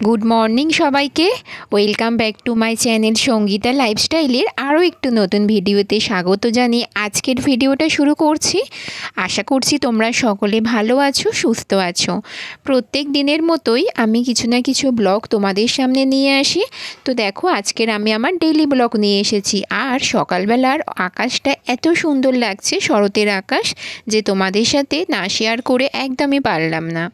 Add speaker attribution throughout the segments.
Speaker 1: Good morning সবাইকে। Welcome back to my channel Sangeeta লাইফস্টাইলের আরও একটু নতুন ভিডিওতে স্বাগত জানিয়ে আজকের ভিডিওটা শুরু করছি। আশা করছি তোমরা সকলে ভালো আছো, সুস্থ আছো। প্রত্যেক দিনের মতোই আমি কিছু না কিছু ব্লগ তোমাদের সামনে নিয়ে আসি। তো দেখো, আজকের আমি আমার ডেইলি ব্লগ নিয়ে এসেছি। আর সকালবেলার আকাশটা এত সুন্দর লাগছে, শরতের আকাশ, যে তোমাদের সাথে না শেয়ার করে একদমই পারলাম না।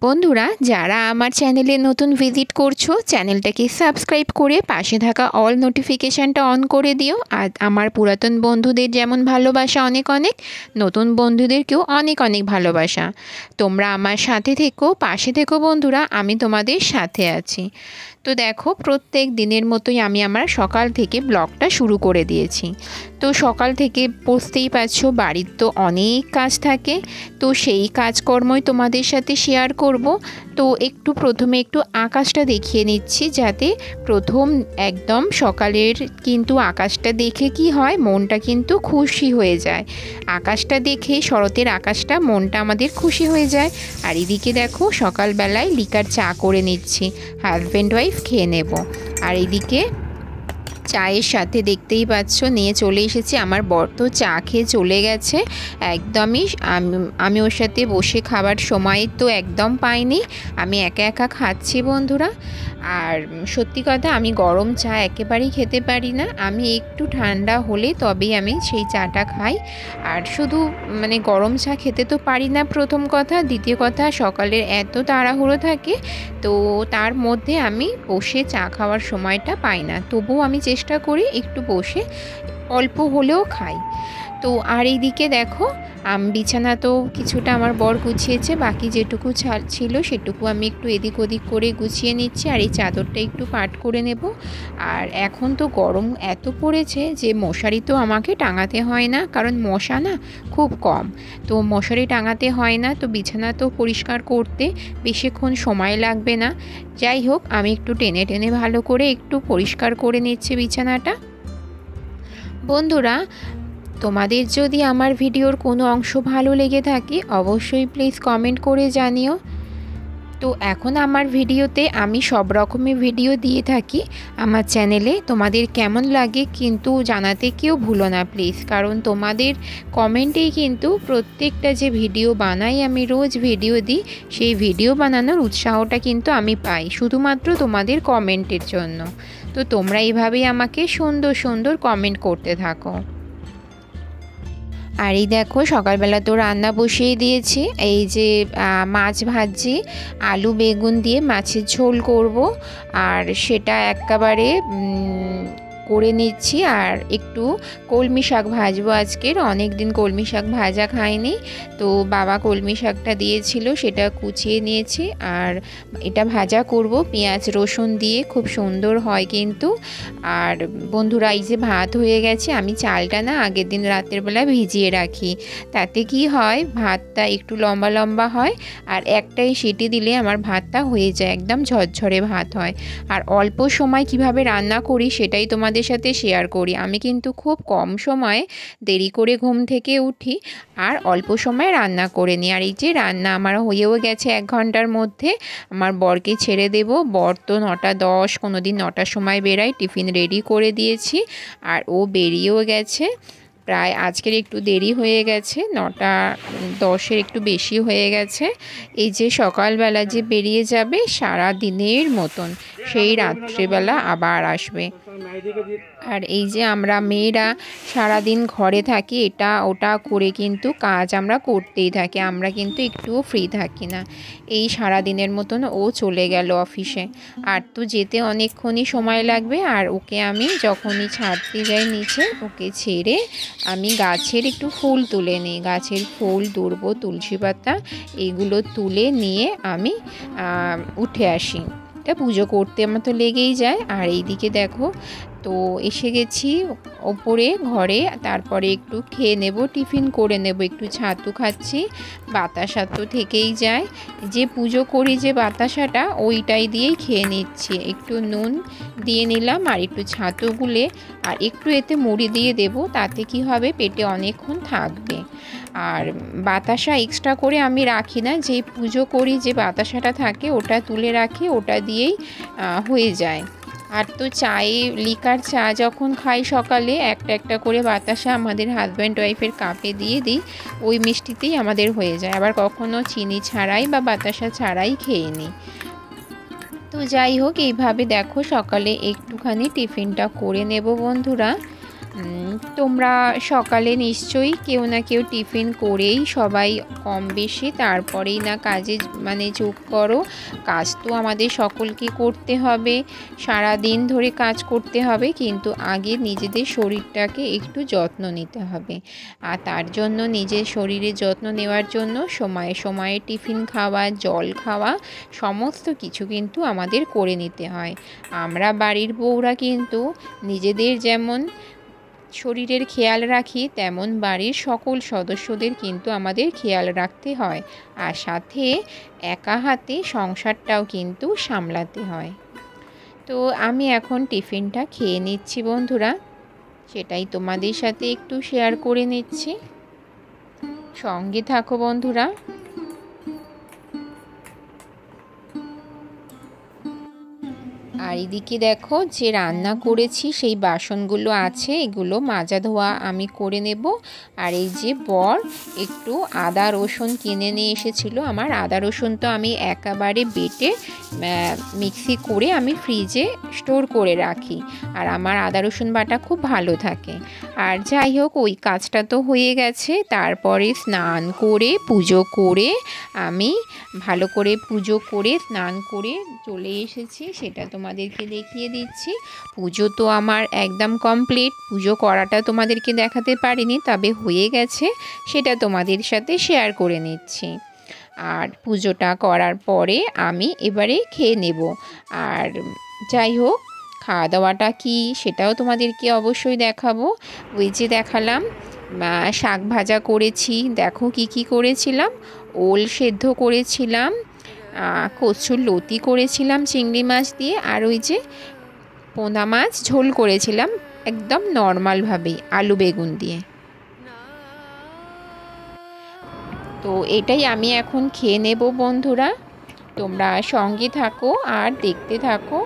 Speaker 1: বন্ধুরা, যারা আমার চ্যানেলে নতুন ভিজিট করছো, চ্যানেলটাকে সাবস্ক্রাইব করে পাশে থাকা অল নোটিফিকেশানটা অন করে দিও। আর আমার পুরাতন বন্ধুদের যেমন ভালোবাসা অনেক অনেক, নতুন বন্ধুদেরকেও অনেক অনেক ভালোবাসা। তোমরা আমার সাথে থেকো, পাশে থেকো বন্ধুরা, আমি তোমাদের সাথে আছি। তো দেখো, প্রত্যেক দিনের মতোই আমি আমার সকাল থেকে ব্লগটা শুরু করে দিয়েছি। তো সকাল থেকে বুঝতেই পারছো, বাড়ির তো অনেক কাজ থাকে, তো সেই কাজকর্মই তোমাদের সাথে শেয়ার করব। তো প্রথমে একটু আকাশটা দেখিয়ে নিচ্ছি, যাতে প্রথম একদম সকালের কিন্তু আকাশটা দেখে কি হয়, মনটা কিন্তু খুশি হয়ে যায়। আকাশটা দেখে, শরতের আকাশটা, মনটা আমাদের খুশি হয়ে যায়। আর এদিকে দেখো, সকালবেলায় লিকার চা করে নিচ্ছি, হাজব্যান্ড ওয়াইফ খেয়ে নেব। আর এদিকে চায়ের সাথে দেখতেই পাচ্ছ নিয়ে চলে এসেছি। আমার বর তো চা খেয়ে চলে গেছে একদমই। আমি ওর সাথে বসে খাবার সময় তো একদম পাইনি, আমি একা একা খাচ্ছি বন্ধুরা। আর সত্যি কথা, আমি গরম চা একেবারেই খেতে পারি না। আমি একটু ঠান্ডা হলে তবেই আমি সেই চাটা খাই। আর শুধু গরম চা খেতে তো পারি না, প্রথম কথা। দ্বিতীয় কথা, সকালের এত তাড়াহুড়ো থাকে, তো তার মধ্যে আমি বসে চা খাওয়ার সময়টা পাই না। তবুও আমি চেষ্টা করি একটু বসে অল্প হলেও খাই। তো আর এইদিকে দেখো, বিছানা তো কিছুটা আমার বর গুছিয়েছে, বাকি যেটুকু ছিল সেটুকু আমি একটু এদিক ওদিক করে গুছিয়ে নিচ্ছি। আর এই চাদরটা একটু পাট করে নেব। আর এখন তো গরম এত পড়েছে যে মশারি তো আমাকে টাঙাতে হয় না, কারণ মশা না খুব কম, তো মশারি টাঙাতে হয় না। তো বিছানা তো পরিষ্কার করতে বেশিক্ষণ সময় লাগবে না। যাই হোক, আমি একটু টেনে টেনে ভালো করে একটু পরিষ্কার করে নিচ্ছি বিছানাটা। বন্ধুরা, তোমাদের যদি আমার ভিডিওর কোনো অংশ ভালো লেগে থাকে, অবশ্যই প্লিজ কমেন্ট করে জানিও। তো এখন আমার ভিডিওতে আমি সব রকমের ভিডিও দিয়ে থাকি আমার চ্যানেলে। তোমাদের কেমন লাগে কিন্তু জানাতে কেউ ভুলো না প্লিজ, কারণ তোমাদের কমেন্টেই কিন্তু প্রত্যেকটা যে ভিডিও বানাই, আমি রোজ ভিডিও দিই, সেই ভিডিও বানানোর উৎসাহটা কিন্তু আমি পাই শুধুমাত্র তোমাদের কমেন্টের জন্য। তো তোমরা এইভাবেই আমাকে সুন্দর সুন্দর কমেন্ট করতে থাকো। আর এই দেখো, সকালবেলা তো রান্না বসিয়ে দিয়েছি। এই যে মাছ ভাজি, আলু বেগুন দিয়ে মাছের ঝোল করব, আর সেটা একেবারে করে নিচ্ছি। আর একটু কলমি শাক ভাজবো আজকের, অনেক দিন কলমি শাক ভাজা খাইনি, তো বাবা কলমি শাকটা দিয়েছিল, সেটা কুচিয়ে নিয়েছি। আর এটা ভাজা করব পেঁয়াজ রসুন দিয়ে, খুব সুন্দর হয় কিন্তু। আর বন্ধুরা, এই যে ভাত হয়ে গেছে, আমি চালটা না আগের দিন রাতের বেলা ভিজিয়ে রাখি, তাতে কি হয়, ভাতটা একটু লম্বা লম্বা হয়। আর একটাই সিটি দিলে আমার ভাতটা হয়ে যায়, একদম ঝরঝরে ভাত হয়। আর অল্প সময় কিভাবে রান্না করি সেটাই তোমাদের সাথে শেয়ার করি। আমি কিন্তু খুব কম সময়ে দেরি করে ঘুম থেকে উঠি আর অল্প সময় রান্না করে নিই। আর এই যে রান্না আমার হয়েও গেছে 1 ঘন্টার মধ্যে। আমার বরকে ছেড়ে দেব, বর তো 9:10, কোনো দিন 9টার সময় বেরায়, টিফিন রেডি করে দিয়েছি আর ও বেরিয়েও গেছে। প্রায় আজকের একটু দেরি হয়ে গেছে, 9:10-এর একটু বেশি হয়ে গেছে। এই যে সকালবেলা যে বেরিয়ে যাবে সারা দিনের মতন, সেই রাত্রিবেলা আবার আসবে। আর এই যে আমরা মেয়েরা সারাদিন ঘরে থাকি, এটা ওটা করে কিন্তু কাজ আমরা করতেই থাকি, আমরা কিন্তু একটুও ফ্রি থাকি না। এই সারা দিনের মতন ও চলে গেল অফিসে, আর তো যেতে অনেকক্ষণই সময় লাগবে। আর ওকে আমি যখনই ছাড়তে যাই নিচে, ওকে ছেড়ে আমি গাছের একটু ফুল তুলে নিই, গাছের ফুল, দূর্ব, তুলসী পাতা, এইগুলো তুলে নিয়ে আমি উঠে আসি। এটা পুজো করতে আমার তো লেগেই যায়। আর এইদিকে দেখো, তো এসে গেছি ওপরে ঘরে, তারপরে একটু খেয়ে নেব, টিফিন করে নেব। একটু ছাতু খাচ্ছি, বাতাসা তো থেকেই যায়, যে পুজো করি যে বাতাসাটা ওইটাই দিয়েই খেয়ে নিচ্ছি। একটু নুন দিয়ে নিলাম আর একটু ছাতু গুলে আর একটু এতে মুড়ি দিয়ে দেব, তাতে কি হবে পেটে অনেকক্ষণ থাকবে। আর বাতাসা এক্সট্রা করে আমি রাখি না, যে পুজো করি যে বাতাসাটা থাকে ওটা তুলে রাখি, ওটা দিয়েই হয়ে যায়। আর তো চায়ে লিকার চা যখন খাই সকালে একটা একটা করে বাতাসা আমাদের হাজব্যান্ড ওয়াইফের কাপে দিয়ে দিই, ওই মিষ্টিতেই আমাদের হয়ে যায়। আবার কখনো চিনি ছাড়াই বা বাতাসা ছাড়াই খেয়ে নিই। তো যাই হোক, এইভাবে দেখো সকালে একটুখানি টিফিনটা করে নেব বন্ধুরা। তোমরা সকালে নিশ্চয়ই কেউ না কেউ টিফিন করেই সবাই কম বেশি তারপরেই না কাজে যোগ করো। কাজ তো আমাদের সকলকে করতে হবে, সারা দিন ধরে কাজ করতে হবে, কিন্তু আগে নিজেদের শরীরটাকে একটু যত্ন নিতে হবে। আর তার জন্য নিজের শরীরের যত্ন নেওয়ার জন্য সময়ে সময়ে টিফিন খাওয়া, জল খাওয়া, সমস্ত কিছু কিন্তু আমাদের করে নিতে হয়। আমরা বাড়ির বউরা কিন্তু নিজেদের যেমন শরীরের খেয়াল রাখি, তেমন বাড়ির সকল সদস্যদের কিন্তু আমাদের খেয়াল রাখতে হয়, আর সাথে একা হাতে সংসারটাও কিন্তু সামলাতে হয়। তো আমি এখন টিফিনটা খেয়ে নিচ্ছি বন্ধুরা, সেটাই তোমাদের সাথে একটু শেয়ার করে নিচ্ছি। সঙ্গে থাকো বন্ধুরা। আর এদিকে দেখো যে রান্না করেছি সেই বাসনগুলো আছে, এগুলো মাজা ধোয়া আমি করে নেব। আর এই যে বর একটু আদা রসুন কিনে নিয়ে এসেছিলো, আমার আদা রসুন তো আমি একেবারে বেটে মিক্সি করে আমি ফ্রিজে স্টোর করে রাখি, আর আমার আদা রসুন বাটা খুব ভালো থাকে। আর যাই হোক, ওই কাজটা তো হয়ে গেছে। তারপরে স্নান করে পুজো করে আমি ভালো করে পুজো করে স্নান করে চলে এসেছি, সেটা তোমাদেরকে দেখিয়ে দিচ্ছি। পুজো তো আমার একদম কমপ্লিট, পুজো করাটা তোমাদেরকে দেখাতে পারিনি, তবে হয়ে গেছে, সেটা তোমাদের সাথে শেয়ার করে নিচ্ছি। আর পুজোটা করার পরে আমি এবারে খেয়ে নেব। আর যাই হোক, খাওয়া দাওয়াটা কি সেটাও তোমাদেরকে অবশ্যই দেখাবো। ওই যে দেখালাম শাক ভাজা করেছি, দেখো কি কি করেছিলাম। ওল সেদ্ধ করেছিলাম, কচুর লতি করেছিলাম চিংড়ি মাছ দিয়ে, আর ওই যে পোনা মাছ ঝোল করেছিলাম একদম নর্মালভাবেই আলু বেগুন দিয়ে। তো এটাই আমি এখন খেয়ে নেব বন্ধুরা, তোমরা সঙ্গে থাকো আর দেখতে থাকো।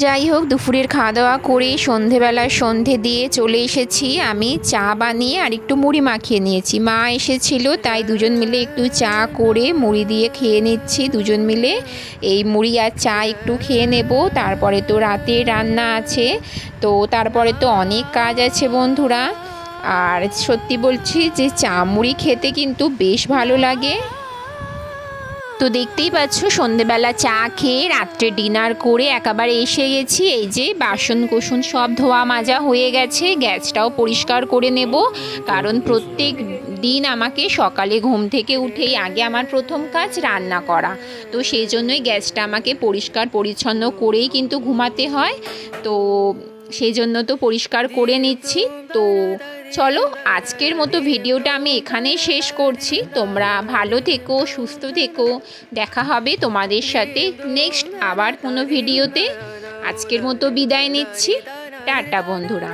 Speaker 1: যাই হোক, দুপুরের খাওয়া দাওয়া করে সন্ধেবেলার সন্ধে দিয়ে চলে এসেছি। আমি চা বানিয়ে আর একটু মুড়ি মাখিয়ে নিয়েছি। মা এসেছিল, তাই দুজন মিলে একটু চা করে মুড়ি দিয়ে খেয়ে নিচ্ছি দুজন মিলে। এই মুড়ি আর চা একটু খেয়ে নেব, তারপরে তো রাতে রান্না আছে, তো তারপরে তো অনেক কাজ আছে বন্ধুরা। আর সত্যি বলছি যে চা মুড়ি খেতে কিন্তু বেশ ভালো লাগে। তো দেখতেই পাচ্ছ, সন্ধেবেলা চা খেয়ে রাত্রে ডিনার করে একেবারে এসে গেছি। এই যে বাসন কোসন সব ধোয়া মাজা হয়ে গেছে, গ্যাসটাও পরিষ্কার করে নেব, কারণ প্রত্যেক দিন আমাকে সকালে ঘুম থেকে উঠেই আগে আমার প্রথম কাজ রান্না করা। তো সেই জন্যই গ্যাসটা আমাকে পরিষ্কার পরিচ্ছন্ন করেই কিন্তু ঘুমাতে হয়। তো সেই জন্য তো পরিষ্কার করে নিচ্ছি। তো চলো, আজকের মতো ভিডিওটা আমি এখানেই শেষ করছি। তোমরা ভালো থেকো, সুস্থ থেকো। দেখা হবে তোমাদের সাথে নেক্সট আবার কোনো ভিডিওতে। আজকের মতো বিদায় নিচ্ছি। টাটা বন্ধুরা।